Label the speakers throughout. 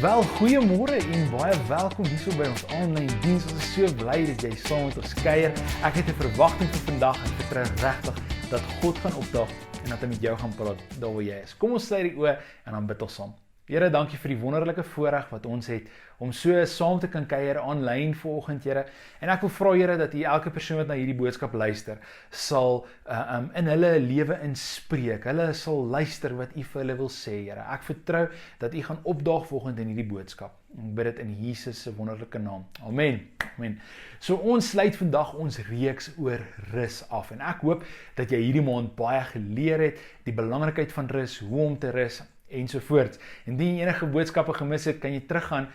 Speaker 1: Wel, goeiemôre en baie welkom hier so by ons aanlyn diens. Ons is so bly dat jy saam met ons kuier. Ek het 'n verwagting vir vandag en vertrou regtig dat God gaan opdaag en dat hy met jou gaan praat daar waar jy is. Kom ons sluit die oë en dan bid ons saam. Here, dankie vir die wonderlike voorreg wat ons het om so saam te kan kuier aanlyn vanoggend, Here. En ek wil vra, Here, dat U elke persoon wat na hierdie boodskap luister, sal in hulle lewe inspreek. Hulle sal luister wat U vir hulle wil sê, Here. Ek vertrou dat U gaan opdaag vanoggend in hierdie boodskap. Ek bid dit in Jesus se wonderlike naam. Amen. Amen. So ons sluit vandag ons reeks oor rus af en ek hoop dat jy hierdie maand baie geleer het, die belangrikheid van rus, hoe om te rus, ensovoorts. Indien jy enige boodskappe gemis het, kan jy teruggaan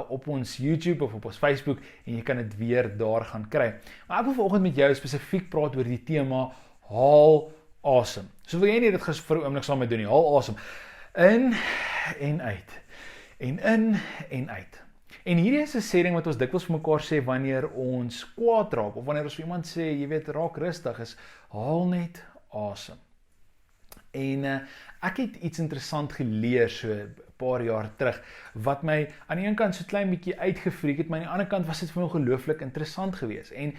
Speaker 1: op ons YouTube of op ons Facebook en jy kan dit weer daar gaan kry. Maar ek wil vanoggend met jou spesifiek praat oor die tema haal asem. So wil jy nie dit vir 'n oomblik saam met doen nie. Haal asem. In en uit. En in en uit. En hierdie is 'n sêding wat ons dikwels vir mekaar sê wanneer ons kwaad raak of wanneer ons vir iemand sê, jy weet, raak rustig, is haal net asem. En ek het iets interessant geleer so 'n paar jaar terug, wat my aan die een kant so klein bietjie uitgefreek het, maar aan die ander kant was dit vir my ongelooflik interessant geweest. En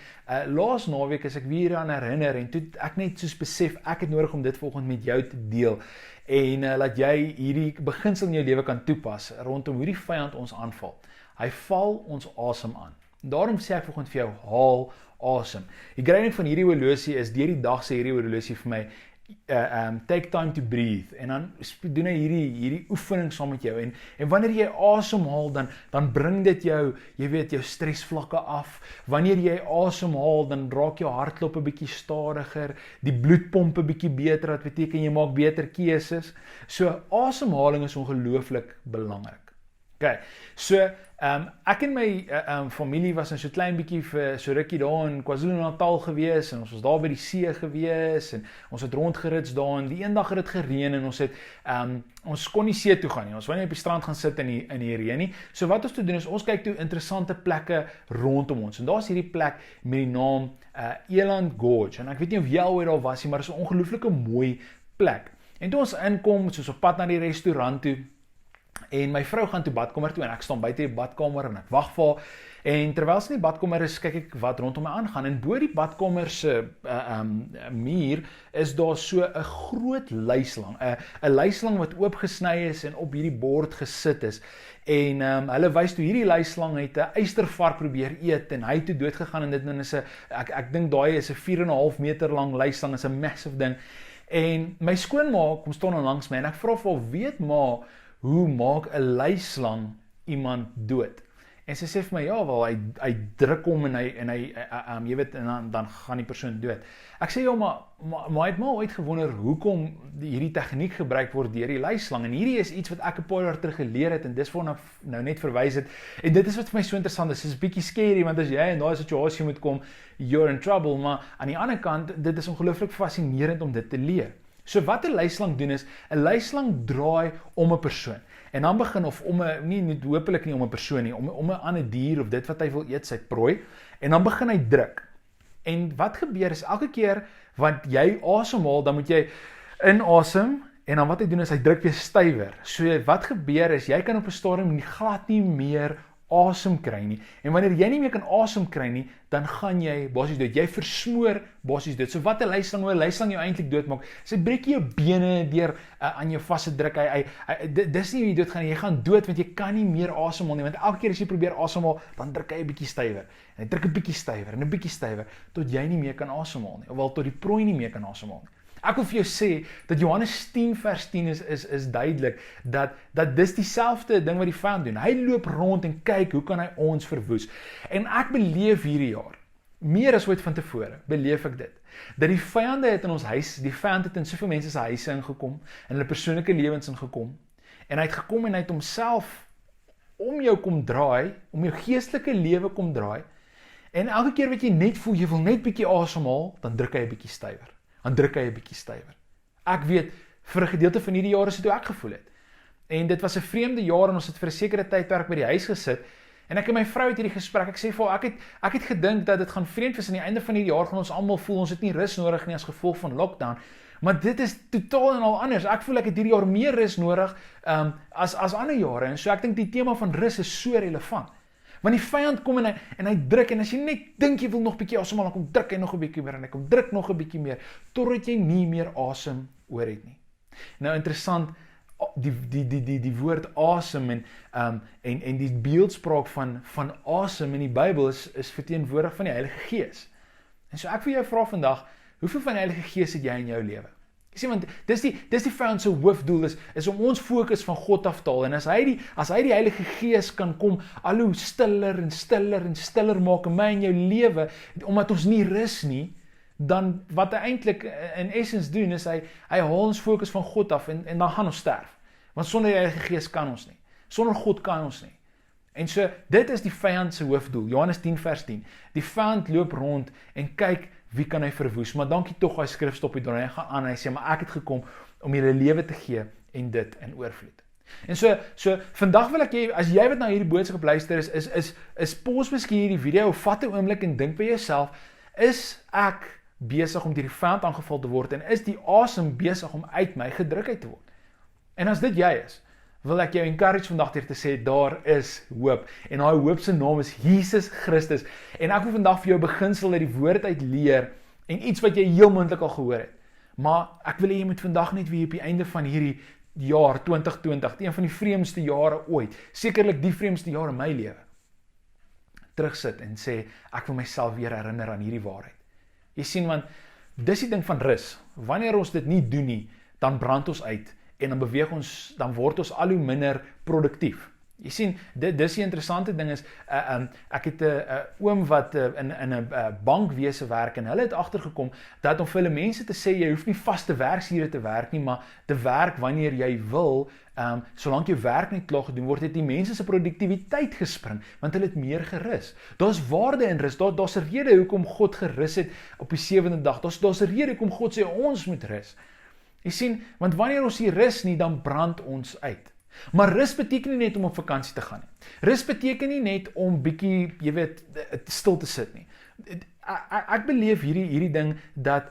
Speaker 1: laas naweek is ek weer aan herinner en toe ek net soos besef, ek het nodig om dit vanoggend met jou te deel. En laat jy hierdie beginsel in jou lewe kan toepas rondom hoe die vyand ons aanval. Hy val ons asem aan. Daarom sê ek vanoggend vir jou, haal asem. Die greining van hierdie horlosie is, deur die dag sê hierdie horlosie vir my, take time to breathe, en dan doen hy hierdie oefening saam met jou, en wanneer jy asemhaal, dan bring dit jou, jy weet, jou stresvlakke af. Wanneer jy asemhaal, dan raak jou hartklop 'n bietjie stadiger, die bloedpomp 'n bietjie beter, wat beteken jy maak beter keuses. So asemhaling is ongelooflik belangrik. Okay, so ek en my familie was in so klein bietjie vir so rukkie daar in KwaZulu-Natal gewees, en ons was daar by die see gewees, en ons het rondgerits daar, en die een dag het dit gereën, en ons kon nie see toe gaan nie, ons wou nie op die strand gaan sit in die reën nie. So wat ons toe doen is, ons kyk toe interessante plekke rondom ons, en daar is hierdie plek met die naam Eland Gorge, en ek weet nie of jy al ooit daar was nie, maar dit is 'n ongelooflike mooi plek. En toe ons inkom, soos op pad na die restaurant toe, en my vrou gaan toe badkamer toe, en ek staan buite die badkamer, en ek wag vir haar, en terwyl sy in die badkamer is, kyk ek wat rondom my aangaan, en bo die badkamer se muur, is daar so 'n groot luislang, 'n luislang wat oopgesny is, en op hierdie bord gesit is, en hulle wys toe hierdie luislang het 'n eystervark probeer eet, en hy het toe dood gegaan, en dit is ek dink daai is 'n 4,5 meter lang luislang, is 'n massive ding, en my skoonma kom staan langs my, en ek vra vir haar, weet maar, hoe maak 'n luislang iemand dood? En sy sê vir my, ja, wel, hy druk hom en hy jy weet, en dan gaan die persoon dood. Ek sê, ja, maar het maar ooit gewonder hoekom hierdie tegniek gebruik word deur die luislang, en hierdie is iets wat ek 'n paar jaar terug geleer het, en dis waarna nou net verwys het, en dit is wat vir my so interessant is, dit is bietjie scary, want as jy in daai situasie moet kom, you're in trouble, maar aan die ander kant, dit is ongelooflik fascinerend om dit te leer. So wat 'n luislang doen is, 'n luislang draai om 'n persoon. En dan begin, of om 'n, nie hopelik nie om 'n persoon nie, om 'n ander dier of dit wat hy wil eet, sy prooi, en dan begin hy druk. En wat gebeur is, elke keer wat jy asemhaal, dan moet jy inasem, en dan wat hy doen is, hy druk weer stywer. So wat gebeur is, jy kan op 'n stadium glad nie meer asem kry nie, en wanneer jy nie meer kan asem kry nie, dan gaan jy basies dood, jy versmoor basies dood. So wat 'n luislang jou eintlik doodmaak, sy breek jou bene deur aan jou vas te druk, dis nie hoe jy dood gaan, jy gaan dood, want jy kan nie meer asemhaal nie, want elke keer as jy probeer asemhaal, dan druk hy 'n bietjie stywer, en hy druk 'n bietjie stywer, en 'n bietjie stywer, tot jy nie meer kan asemhaal nie, ofwel tot die prooi nie meer kan asemhaal nie. Ek wil vir jou sê, dat Johannes 10 vers 10 is duidelik, dat dis dieselfde ding wat die vyand doen. Hy loop rond en kyk, hoe kan hy ons verwoes? En ek beleef hierdie jaar, meer as ooit van tevore, beleef ek dit, dat die vyande het in ons huis, die vyand het in soveel mense se huise ingekom, in hulle persoonlike lewens ingekom, en hy het gekom en hy het homself om jou kom draai, om jou geestelike lewe kom draai, en elke keer wat jy net voel, jy wil net bietjie asemhaal, dan druk hy 'n bietjie stywer. Dan druk hy 'n bietjie stywer. Ek weet, vir 'n gedeelte van hierdie jare is dit hoe ek gevoel het. En dit was 'n vreemde jaar, en ons het vir 'n sekere tydperk by die huis gesit, en ek en my vrou het hierdie gesprek, ek sê vir haar, ek het gedink dat dit gaan vreemd wees, aan die einde van hierdie jaar gaan ons almal voel, ons het nie rus nodig nie as gevolg van lockdown, Maar dit is totaal en al anders. Ek voel ek het hierdie jaar meer rus nodig as ander jare. En so ek dink die tema van rus is so relevant. Want die vyand kom en hy druk, en as jy net dink jy wil nog 'n bietjie asemhaal, dan kom druk hy nog 'n bietjie meer, en hy kom druk nog 'n bietjie meer, totdat jy nie meer asem oor het nie. Nou interessant, die woord asem en die beeldspraak van asem in die Bybel is verteenwoordig van die Heilige Gees. En so ek vir jou vra vandag, hoeveel van die Heilige Gees het jy in jou lewe? Jy sê, want dis die vyand se hoofdoel is om ons fokus van God af te haal, en as hy die Heilige Gees kan kom, al hoe stiller en stiller en stiller maak in my en jou lewe, omdat ons nie rus nie, dan wat hy eintlik in essence doen, is hy haal ons fokus van God af, en dan gaan ons sterf. Want sonder die Heilige Gees kan ons nie. Sonder God kan ons nie. En so, dit is die vyand se hoofdoel. Johannes 10 vers 10. Die vyand loop rond en kyk, wie kan hy verwoes? Maar dankie tog, hy skrifstoppie door, hy gaan aan, hy sê, maar ek het gekom om julle lewe te gee, en dit in oorvloed. En so vandag wil ek jy, as jy wat na hierdie boodskap luister, is pause miskien hierdie video, of vat 'n oomblik en dink by jouself, is ek besig om deur die vyand aangeval te word, en is die asem besig om uit my gedruk uit te word? En as dit jy is, wil ek jou encourage vandag hier te sê, daar is hoop, en daai hoop se naam is Jesus Christus, en ek wil vandag vir jou beginsel uit die woord uit leer, en iets wat jy heel moontlik al gehoor het, maar ek wil hê jy moet vandag net weer op die einde van hierdie jaar 2020, een van die vreemdste jare ooit, sekerlik die vreemdste jaar in my lewe, terugsit en sê, ek wil myself weer herinner aan hierdie waarheid. Jy sien, want dis die ding van rus, wanneer ons dit nie doen nie, dan brand ons uit, en dan word ons al hoe minder produktief. Jy sien, dis die interessante ding is, ek het 'n oom wat in 'n bankwese werk, en hulle het agtergekom, dat om vir hulle mense te sê, jy hoef nie vaste werksure te werk nie, maar te werk wanneer jy wil, solank jou werk net klaar gedoen word, het die mense se produktiwiteit gespring, want hulle het meer gerus. Daar's waarde in rus, daar's 'n rede hoekom God gerus het op die 7de dag, daar's 'n rede hoekom God sê, ons moet rus. Jy sien, want wanneer ons hier rus nie, dan brand ons uit. Maar rus beteken nie net om op vakansie te gaan nie. Rus beteken nie net om bietjie, jy weet, stil te sit nie. Ek beleef hierdie ding dat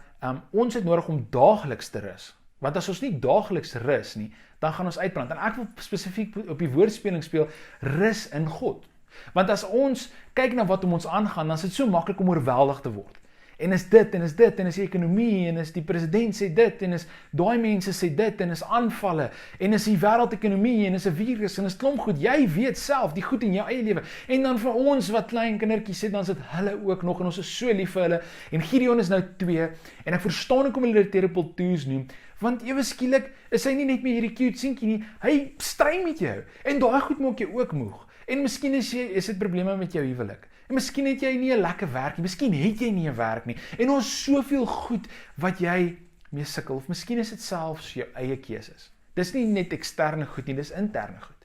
Speaker 1: ons het nodig om daagliks te rus. Want as ons nie daagliks rus nie, dan gaan ons uitbrand. En ek wil spesifiek op die woordspeling speel, rus in God. Want as ons kyk na wat om ons aangaan, dan is dit so maklik om oorweldig te word. En is dit, en is dit, en is die ekonomie, en is die president sê dit, en is daai mense sê dit, en is aanvalle, en is die wêreldekonomie, en is 'n virus, en is klomp goed, jy weet self, die goed in jou eie lewe, en dan vir ons wat klein kindertjies sê, dan is dit hulle ook nog, en ons is so lief vir hulle, en Gideon is nou 2, en ek verstaan hoekom hulle dit terrible twos noem, want ewe skielik is hy nie net meer hierdie cute seentjie nie, hy stry met jou, en daai goed maak jou ook moeg, en miskien is dit probleme met jou huwelik, en miskien het jy nie 'n lekker werk nie, miskien het jy nie 'n werk nie, en ons soveel goed wat jy mee sukkel, of miskien is dit selfs jou eie keuses. Dis nie net eksterne goed nie, dis interne goed.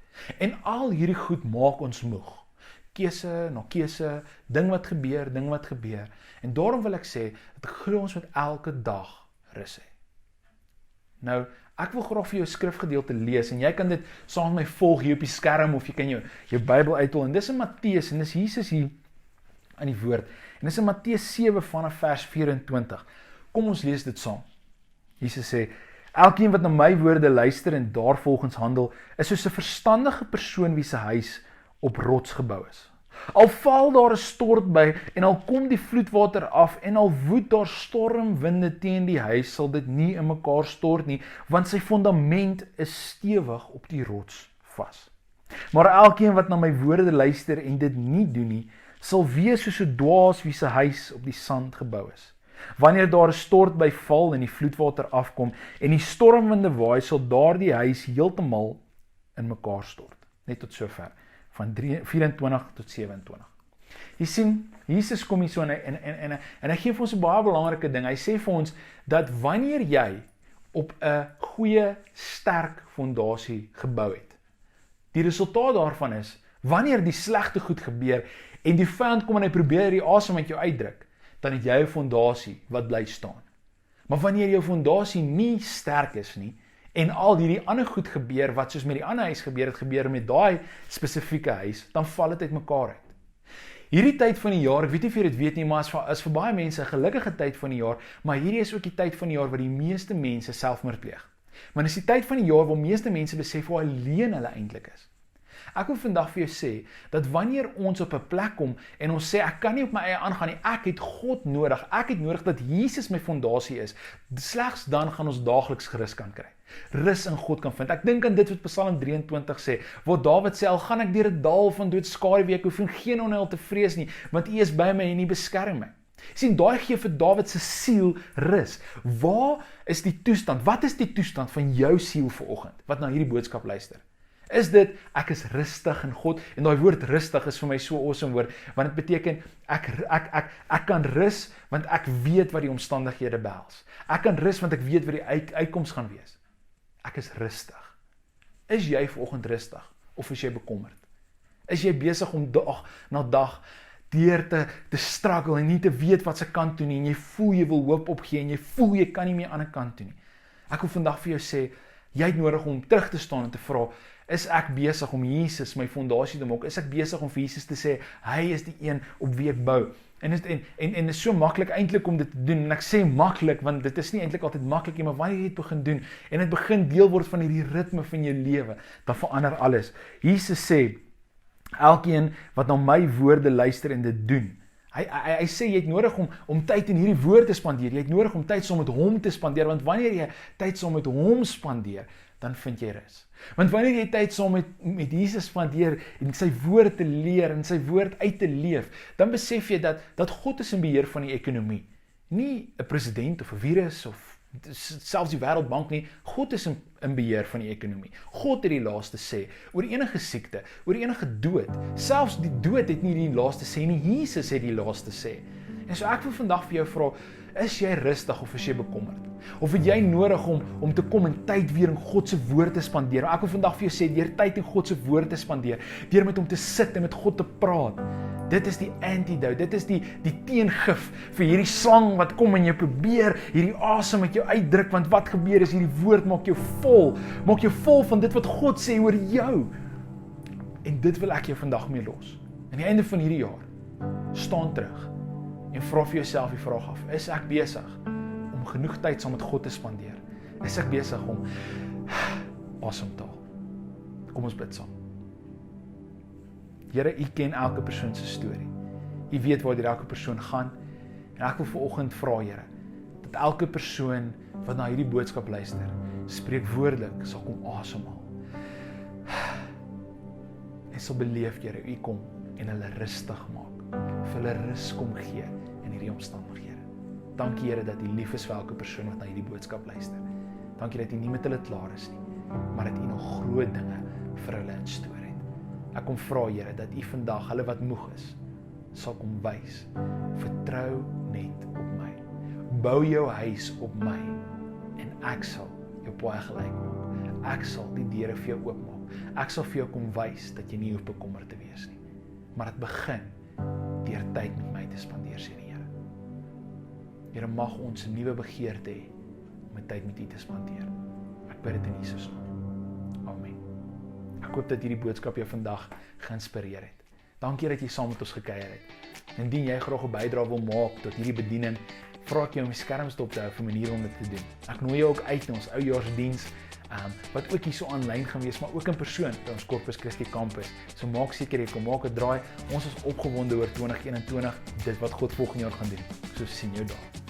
Speaker 1: En al hierdie goed maak ons moeg. Keuse na keuse, ding wat gebeur. En daarom wil ek sê, dat ek glo ons moet elke dag rus hê. Nou, ek wil graag vir jou skrifgedeelte lees, en jy kan dit saam met my volg hier op die skerm, of jy kan jou Bybel uithol, en dis in Matteus, en dis Jesus hier aan die woord, en dis in Matteus 7 vanaf vers 24, kom ons lees dit saam. Jesus sê, elkeen wat na my woorde luister en daarvolgens handel, is soos 'n verstandige persoon wie se huis op rots gebou is. Al val daar 'n stort by, en al kom die vloedwater af, en al woed daar stormwinde teen die huis, sal dit nie in mekaar stort nie, want sy fondament is stewig op die rots vas. Maar elkeen wat na my woorde luister en dit nie doen nie, sal wees soos 'n dwaas wie se huis op die sand gebou is. Wanneer daar 'n stort by val en die vloedwater afkom, en die stormwinde waai, sal daardie huis heeltemal in mekaar stort. Net tot sover. Van 24 tot 27. Jy sien, Jesus kom hier so, en hy gee vir ons 'n baie belangrike ding. Hy sê vir ons, dat wanneer jy op 'n goeie, sterk fondasie gebou het, die resultaat daarvan is, wanneer die slegte goed gebeur, en die vyand kom en hy probeer die asem uit jou uitdruk, dan het jy 'n fondasie wat bly staan. Maar wanneer jou fondasie nie sterk is nie, en al hierdie ander goed gebeur, wat soos met die ander huis gebeur met daai spesifieke huis, dan val dit uit mekaar uit. Hierdie tyd van die jaar, ek weet nie of jy dit weet nie, maar is vir baie mense 'n gelukkige tyd van die jaar, maar hierdie is ook die tyd van die jaar waar die meeste mense selfmoord pleeg. Want dit is die tyd van die jaar waar meeste mense besef hoe alleen hulle eintlik is. Ek wil vandag vir jou sê, dat wanneer ons op 'n plek kom en ons sê, ek kan nie op my eie aangaan nie, ek het God nodig, ek het nodig dat Jesus my fondasie is, slegs dan gaan ons daagliks rus kan kry. Rus in God kan vind. Ek dink aan dit wat Psalm 23 sê, waar Dawid sê, al gaan ek deur 'n dal van doodskaduwee, ek hoef geen onheil te vrees nie, want U is by my en U beskerm my. Sien, daai gee vir Dawid se siel rus. Waar is die toestand? Wat is die toestand van jou siel vanoggend, wat na hierdie boodskap luister? Is dit, ek is rustig in God, en daai woord rustig is vir my so awesome woord, want dit beteken, ek kan rus, want ek weet wat die omstandighede behels. Ek kan rus, want ek weet wat die uitkoms gaan wees. Ek is rustig. Is jy vanoggend rustig, of is jy bekommerd? Is jy besig om dag na dag deur te struggle, en nie te weet wat se kant toe nie, en jy voel jy wil hoop opgee, en jy voel jy kan nie meer aan 'n kant toe nie. Ek wil vandag vir jou sê, jy het nodig om terug te staan en te vra, is ek besig om Jesus my fondasie te maak? Is ek besig om vir Jesus te sê, hy is die een op wie ek bou? En dit is so maklik eintlik om dit te doen, en ek sê maklik, want dit is nie eintlik altyd maklik nie, maar wanneer jy dit begin doen, en dit begin deel word van hierdie ritme van jou lewe, dan verander alles. Jesus sê, elkeen wat na my woorde luister en dit doen, hy sê, jy het nodig om tyd in hierdie woord te spandeer, jy het nodig om tyd saam met hom te spandeer, want wanneer jy tyd saam met hom spandeer, dan vind jy rus. Want wanneer jy tyd saam met Jesus spandeer en sy woord te leer en sy woord uit te leef, dan besef jy dat God is in beheer van die ekonomie. Nie 'n president of 'n virus of selfs die Wêreldbank nie. God is in beheer van die ekonomie. God het die laaste sê oor enige siekte, oor enige dood. Selfs die dood het nie die laaste sê nie, Jesus het die laaste sê. En so ek wil vandag vir jou vra, is jy rustig of is jy bekommerd? Of het jy nodig om te kom en tyd weer in God se woord te spandeer? Ek wil vandag vir jou sê, deur tyd in God se woord te spandeer, deur met hom te sit en met God te praat, dit is die antidote, dit is die teengif vir hierdie slang wat kom en jou probeer, hierdie asem met jou uitdruk, want wat gebeur is, hierdie woord maak jou vol van dit wat God sê oor jou. En dit wil ek jou vandag mee los. Aan die einde van hierdie jaar, staan terug en vra vir jouself die vraag af, is ek besig om genoeg tyd saam met God te spandeer? Is ek besig om asem te haal? Kom ons bid saam. Here, U ken elke persoon se storie. U weet waar elke persoon gaan. En ek wil vanoggend vra, Here, dat elke persoon wat na hierdie boodskap luister, spreekwoordelik sal kom asemhaal. En sal beleef, Here, U kom en hulle rustig maak. Vir hulle rus kom gee in hierdie omstandighede. Dankie, Here, dat U lief is vir elke persoon wat na hierdie boodskap luister. Dankie dat U nie met hulle klaar is nie, maar dat U nog groot dinge vir hulle in store het. Ek kom vra, Here, dat U vandag hulle wat moeg is, sal kom wys. Vertrou net op my. Bou jou huis op my en ek sal jou paai gelyk maak. Ek sal die deure vir jou oopmaak. Ek sal vir jou kom wys dat jy nie hoef bekommerd te wees nie. Maar dit begin deur tyd met my te spandeer, sê die Here. Here, mag ons 'n nuwe begeerte hê om 'n tyd met U te spandeer. Ek bid dit in Jesus naam. Amen. Ek hoop dat hierdie boodskap jou vandag geïnspireer het. Dankie dat jy saam met ons gekuier het. Indien jy graag 'n bydrae wil maak tot hierdie bediening, vra ek jou om die skerms dop te hou vir maniere om dit te doen. Ek nooi jou ook uit na ons oujaarsdiens, wat ook hier so aanlyn gaan wees, maar ook in persoon by ons Corpus Christi campus. So maak seker jy kom maak 'n draai. Ons is opgewonde oor 2021, dit wat God volgende jaar gaan doen. So sien jou daar.